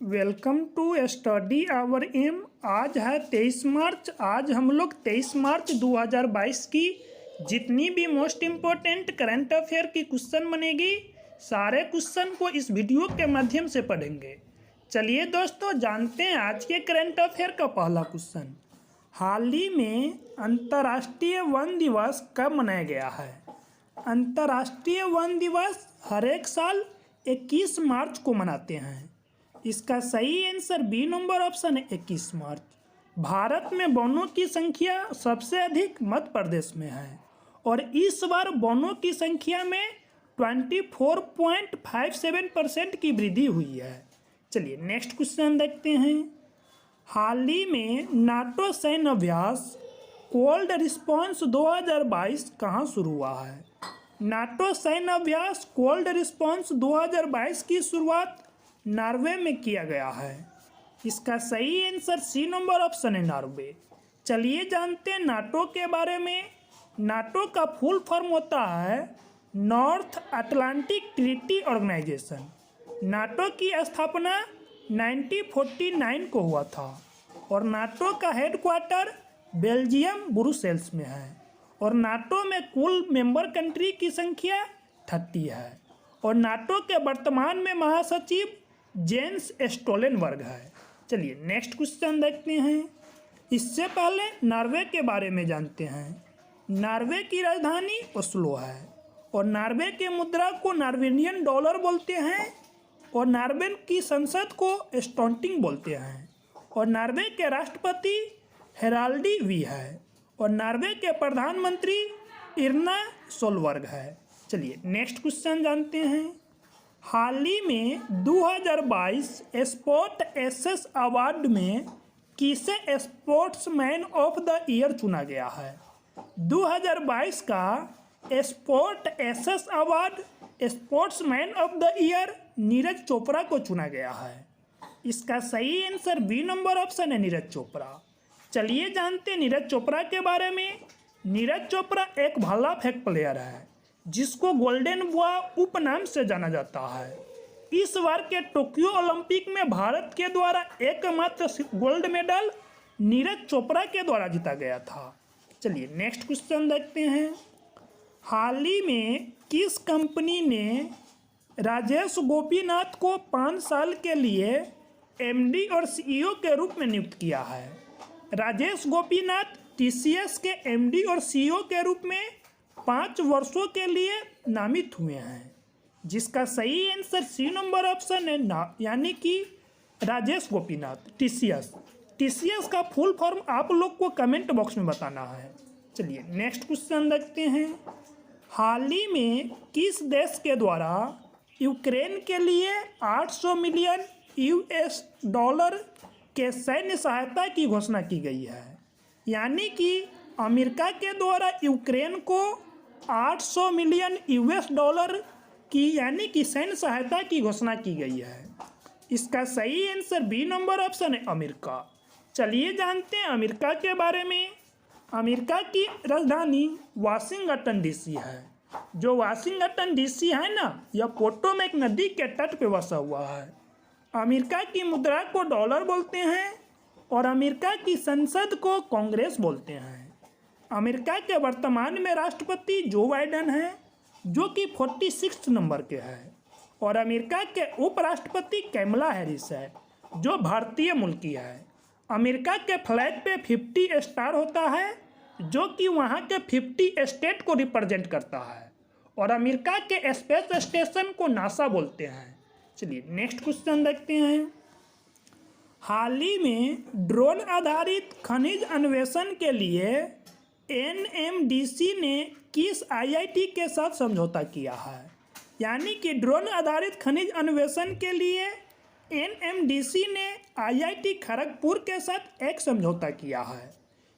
Welcome to study hour M. आज है 23 मार्च। आज हम लोग 23 मार्च 2022 की जितनी भी मोस्ट इम्पोर्टेंट करंट अफेयर की क्वेश्चन बनेगी सारे क्वेश्चन को इस वीडियो के माध्यम से पढ़ेंगे। चलिए दोस्तों जानते हैं आज के करंट अफेयर का पहला क्वेश्चन। हाल ही में अंतर्राष्ट्रीय वन दिवस कब मनाया गया है? अंतर्राष्ट्रीय वन दिवस हर एक साल 21 मार्च को मनाते हैं। इसका सही आंसर बी नंबर ऑप्शन है 21 मार्च। भारत में वनों की संख्या सबसे अधिक मध्य प्रदेश में है और इस बार वनों की संख्या में 24.57% की वृद्धि हुई है। चलिए नेक्स्ट क्वेश्चन देखते हैं। हाल ही में नाटो सैन्य अभ्यास कोल्ड रिस्पॉन्स 2022 कहाँ शुरू हुआ है? नाटो सैन्य अभ्यास कोल्ड रिस्पॉन्स 2022 की शुरुआत नॉर्वे में किया गया है। इसका सही आंसर सी नंबर ऑप्शन है नॉर्वे। चलिए जानते हैं नाटो के बारे में। नाटो का फुल फॉर्म होता है North Atlantic Treaty Organization. NATO की स्थापना 1949 को हुआ था और नाटो का हेडक्वार्टर बेल्जियम ब्रुसेल्स में है और नाटो में कुल मेंबर कंट्री की संख्या 30 है और नाटो के वर्तमान में महासचिव जेंस स्टोलनबर्ग है। चलिए नेक्स्ट क्वेश्चन देखते हैं। इससे पहले नॉर्वे के बारे में जानते हैं। नॉर्वे की राजधानी ओस्लो है और नॉर्वे के मुद्रा को नॉर्वेजियन डॉलर बोलते हैं और नॉर्वे की संसद को स्टोंटिंग बोलते हैं और नॉर्वे के राष्ट्रपति हेराल्डी वी है और नॉर्वे के प्रधानमंत्री इरना सोलबर्ग है। चलिए नेक्स्ट क्वेश्चन जानते हैं। हाल ही में 2022 स्पोर्ट एसेस अवार्ड में किसे स्पोर्ट्समैन ऑफ द ईयर चुना गया है? 2022 का sport aces award sportsman of the year Neeraj Chopra को चुना गया है। इसका सही आंसर बी नंबर ऑप्शन है नीरज चोपड़ा। चलिए जानते हैं नीरज चोपड़ा के बारे में। नीरज चोपड़ा एक भाला फेंक प्लेयर है जिसको गोल्डन बॉय उपनाम से जाना जाता है। इस बार के टोक्यो ओलंपिक में भारत के द्वारा एकमात्र गोल्ड मेडल नीरज चोपड़ा के द्वारा जीता गया था। चलिए नेक्स्ट क्वेश्चन देखते हैं। हाल ही में किस कंपनी ने राजेश गोपीनाथ को 5 साल के लिए एमडी और सीईओ के रूप में नियुक्त किया है? राजेश गोपीनाथ टीसीएस के एमडी और सीईओ के रूप में 5 वर्षों के लिए नामित हुए हैं। जिसका सही आंसर सी नंबर ऑप्शन है यानी कि राजेश गोपीनाथ टीसीएस का फुल फॉर्म आप लोग को कमेंट बॉक्स में बताना है। चलिए नेक्स्ट क्वेश्चन देखते हैं। हाल ही में किस देश के द्वारा यूक्रेन के लिए 800 मिलियन यूएस डॉलर के सैन्य सहायता की घोषणा की गई है? यानी कि अमेरिका के द्वारा यूक्रेन को 800 मिलियन यूएस डॉलर की यानी कि सैन्य सहायता की घोषणा की गई है। इसका सही आंसर बी नंबर ऑप्शन है अमेरिका। चलिए जानते हैं अमेरिका के बारे में। अमेरिका की राजधानी वाशिंगटन डीसी है। जो वाशिंगटन डीसी है ना, यह पोटोमैक नदी के तट पर बसा हुआ है। अमेरिका की मुद्रा को डॉलर बोलते हैं और अमेरिका की संसद को कांग्रेस बोलते हैं। अमेरिका के वर्तमान में राष्ट्रपति जो बाइडेन हैं जो कि 46 नंबर के हैं और अमेरिका के उपराष्ट्रपति कैमला हैरिस है जो भारतीय मूल की है। अमेरिका के फ्लैग पे 50 स्टार होता है जो कि वहाँ के 50 स्टेट को रिप्रेजेंट करता है और अमेरिका के स्पेस स्टेशन को नासा बोलते हैं। चलिए नेक्स्ट क्वेश्चन देखते हैं। हाल ही में ड्रोन आधारित खनिज अन्वेषण के लिए एनएमडीसी ने किस आईआईटी के साथ समझौता किया है? यानी कि ड्रोन आधारित खनिज अन्वेषण के लिए एनएमडीसी ने आईआईटी खड़गपुर के साथ एक समझौता किया है।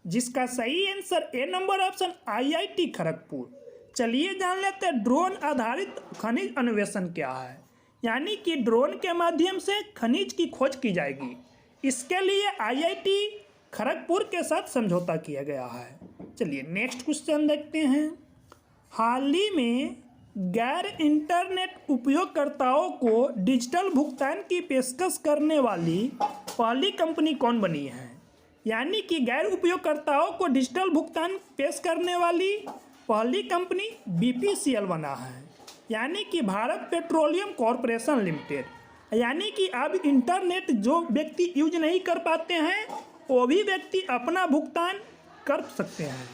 जिसका सही answer A number option IIT Kharagpur. चलिए जान लेते हैं ड्रोन आधारित खनिज अन्वेषण क्या है। यानी कि ड्रोन के माध्यम से खनिज की खोज की जाएगी। इसके लिए आईआईटी खड़गपुर के साथ समझौता किया गया है। चलिए नेक्स्ट क्वेश्चन देखते हैं। हाल ही में गैर इंटरनेट उपयोगकर्ताओं को डिजिटल भुगतान की पेशकश करने वाली पहली कंपनी कौन बनी है? यानी कि गैर उपयोगकर्ताओं को डिजिटल भुगतान पेश करने वाली पहली कंपनी BPCL बना है, यानी कि भारत पेट्रोलियम कॉरपोरेशन लिमिटेड। यानी कि अब इंटरनेट जो व्यक्ति यूज नहीं कर पाते हैं वो भी व्यक्ति अपना भुगतान कर सकते हैं।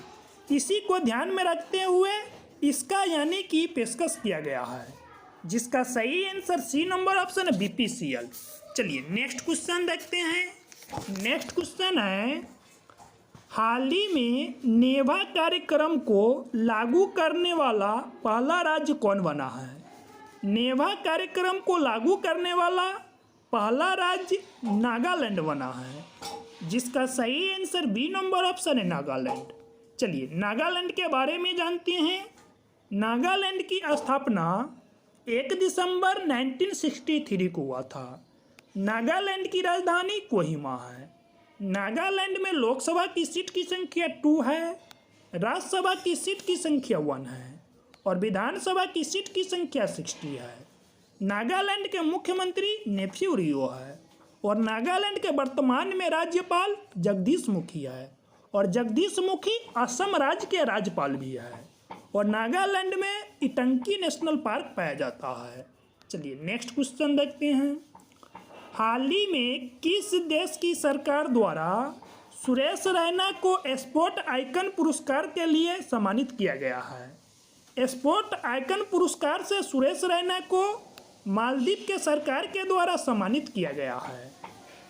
इसी को ध्यान में रखते हुए इसका यानी कि पेशकश किया गया है, जिसका सही आंसर सी नंबर ऑप्शन है BPCL। चलिए नेक्स्ट क्वेश्चन देखते हैं। नेक्स्ट क्वेश्चन है, हाल ही में नेभा कार्यक्रम को लागू करने वाला पहला राज्य कौन बना है? नेभा कार्यक्रम को लागू करने वाला पहला राज्य नागालैंड बना है, जिसका सही आंसर बी नंबर ऑप्शन है नागालैंड। चलिए नागालैंड के बारे में जानते हैं। नागालैंड की स्थापना 1 दिसंबर 1963 को हुआ था। नागालैंड की राजधानी कोहिमा है। नागालैंड में लोकसभा की सीट की संख्या 2 है, राज्यसभा की सीट की संख्या 1 है और विधानसभा की सीट की संख्या 60 है। नागालैंड के मुख्यमंत्री नेफ्यू रियो है और नागालैंड के वर्तमान में राज्यपाल जगदीश मुखी है और जगदीश मुखी असम राज्य के राज्यपाल भी है और नागालैंड में इटंकी नेशनल पार्क पाया जाता है। चलिए नेक्स्ट क्वेश्चन देखते हैं। हाल ही में किस देश की सरकार द्वारा सुरेश रैना को स्पोर्ट आइकन पुरस्कार के लिए सम्मानित किया गया है? स्पोर्ट आइकन पुरस्कार से सुरेश रैना को मालदीव के सरकार के द्वारा सम्मानित किया गया है,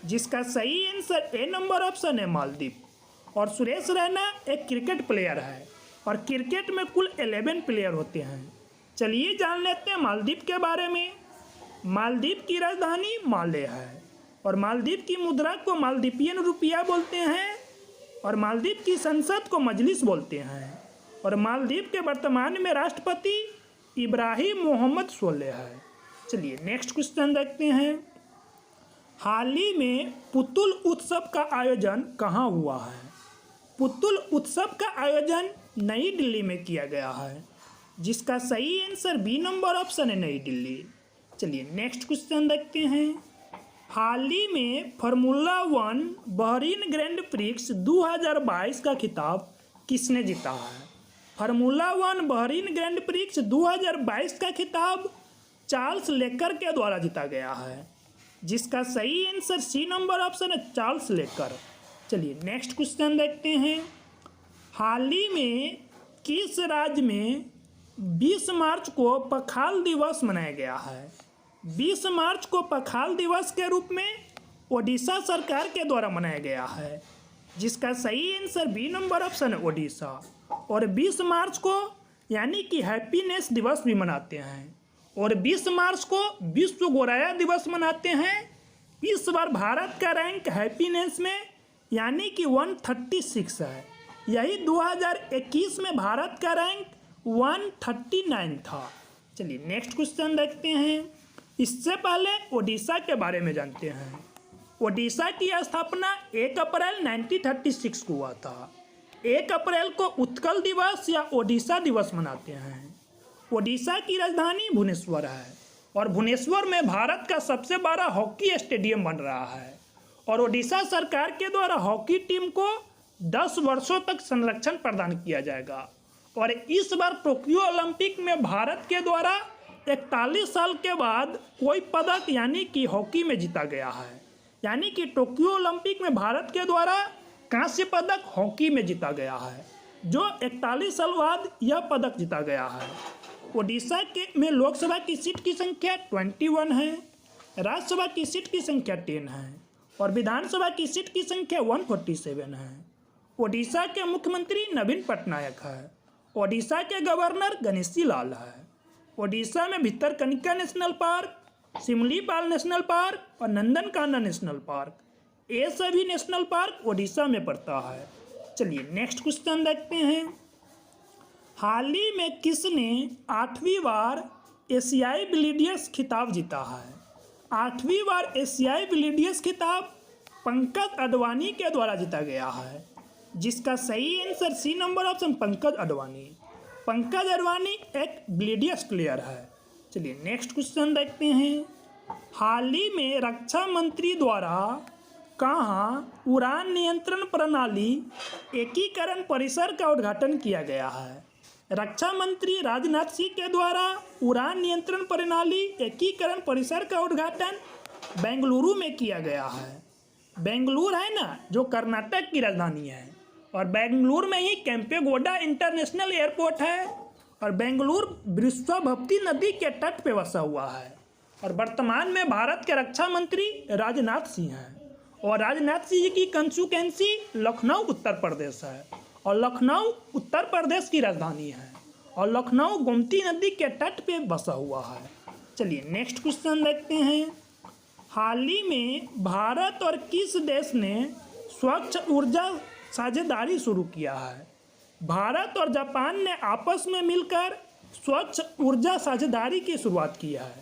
जिसका सही आंसर ए नंबर ऑप्शन है मालदीव। और सुरेश रैना एक क्रिकेट प्लेयर है और क्रिकेट में कुल 11 प्लेयर होते हैं। चलिए जान लेते हैं मालदीव के बारे में। मालदीव की राजधानी माले है और मालदीव की मुद्रा को मालदीपियन रुपया बोलते हैं और मालदीव की संसद को मजलिस बोलते हैं और मालदीव के वर्तमान में राष्ट्रपति इब्राहिम मोहम्मद सोलेह है। चलिए नेक्स्ट क्वेश्चन देखते हैं। हाल ही में पुतुल उत्सव का आयोजन कहाँ हुआ है? पुतुल उत्सव का आयोजन नई दिल्ली में किया गया है, जिसका सही आंसर बी नंबर ऑप्शन है नई दिल्ली। चलिए नेक्स्ट क्वेश्चन देखते हैं। हाल ही में फार्मूला 1 बहरीन ग्रैंड प्रिक्स 2022 का खिताब किसने जीता है? फार्मूला 1 बहरीन ग्रैंड प्रिक्स 2022 का खिताब चार्ल्स लेकर के द्वारा जीता गया है, जिसका सही आंसर सी नंबर ऑप्शन है चार्ल्स लेकर। चलिए नेक्स्ट क्वेश्चन देखते हैं। हाल ही में किस राज्य में 20 मार्च को पखाल दिवस मनाया गया है? 20 मार्च को पखाल दिवस के रूप में ओडिशा सरकार के द्वारा मनाया गया है, जिसका सही आंसर बी नंबर ऑप्शन है ओडिशा। और 20 मार्च को यानी कि हैप्पीनेस दिवस भी मनाते हैं और 20 मार्च को विश्व गौराया दिवस मनाते हैं। इस बार भारत का रैंक हैप्पीनेस में यानी कि 136 है। यही 2021 में भारत का रैंक 139 था। चलिए नेक्स्ट क्वेश्चन देखते हैं। इससे पहले ओडिशा के बारे में जानते हैं। ओडिशा की स्थापना 1 अप्रैल 1936 को हुआ था। 1 अप्रैल को उत्कल दिवस या ओडिशा दिवस मनाते हैं। ओडिशा की राजधानी भुवनेश्वर है और भुवनेश्वर में भारत का सबसे बड़ा हॉकी स्टेडियम बन रहा है और ओडिशा सरकार के द्वारा हॉकी टीम को 10 वर्षों तक संरक्षण प्रदान किया जाएगा। और इस बार टोक्यो ओलंपिक में भारत के द्वारा 41 साल के बाद कोई पदक यानी कि हॉकी में जीता गया है। यानी कि टोक्यो ओलंपिक में भारत के द्वारा कांस्य पदक हॉकी में जीता गया है, जो 41 साल बाद यह पदक जीता गया है। ओडिशा के में लोकसभा की सीट की संख्या 21 है, राज्यसभा की सीट की संख्या 10 है और विधानसभा की सीट की संख्या 147 है। ओडिशा के मुख्यमंत्री नवीन पटनायक है। ओडिशा के गवर्नर गणेशी लाल है। ओडिशा में Bhitarkanika National Park, Simlipal National Park और नंदनकानन नेशनल पार्क, ये सभी नेशनल पार्क ओडिशा में पड़ता है। चलिए नेक्स्ट क्वेश्चन देखते हैं। हाल ही में किसने 8वीं बार एशियाई बिलियर्ड्स खिताब जीता है? 8वीं बार एशियाई बिलियर्ड्स खिताब पंकज अडवाणी के द्वारा जीता गया है, जिसका सही answer C number option Pankaj Advani. Pankaj Advani एक बिलियर्ड्स प्लेयर है। चलिए नेक्स्ट क्वेश्चन देखते हैं। हाल ही में रक्षा मंत्री द्वारा कहाँ उड़ान नियंत्रण प्रणाली एकीकरण परिसर का उद्घाटन किया गया है? रक्षा मंत्री राजनाथ सिंह के द्वारा उड़ान नियंत्रण प्रणाली एकीकरण परिसर का उद्घाटन बेंगलुरु में किया गया है। बेंगलुरु है ना, जो कर्नाटक की राजधानी है, और बेंगलुरु में ही केम्पेगौड़ा इंटरनेशनल एयरपोर्ट है, और बेंगलुरु विश्वभप्ति नदी के तट पे बसा हुआ है। और वर्तमान में भारत के रक्षा मंत्री राजनाथ सिंह हैं, और राजनाथ सिंह की कंस्टिट्यूएंसी लखनऊ उत्तर प्रदेश है, और लखनऊ उत्तर प्रदेश की राजधानी है, और लखनऊ गोमती नदी के तट पे बसा हुआ है। चलिए नेक्स्ट क्वेश्चन देखते हैं। हाल ही में भारत और किस देश ने स्वच्छ ऊर्जा साझेदारी शुरू किया है? भारत और जापान ने आपस में मिलकर स्वच्छ ऊर्जा साझेदारी की शुरुआत की है,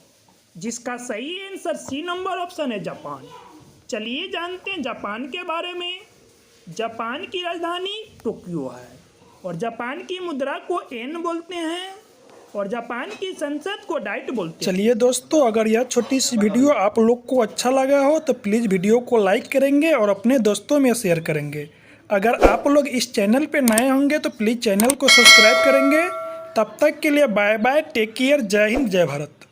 जिसका सही आंसर सी नंबर ऑप्शन है, जापान। चलिए जानते हैं जापान के बारे में। जापान की राजधानी टोक्यो है, और जापान की मुद्रा को येन बोलते हैं, और जापान की संसद को डाइट बोलते हैं। चलिए दोस्तों, अगर यह छोटी सी वीडियो आप लोग को अच्छा लगा हो तो प्लीज़ वीडियो को लाइक करेंगे और अपने दोस्तों में शेयर करेंगे। अगर आप लोग इस चैनल पे नए होंगे तो प्लीज़ चैनल को सब्सक्राइब करेंगे। तब तक के लिए बाय बाय, टेक केयर, जय हिंद, जय भारत।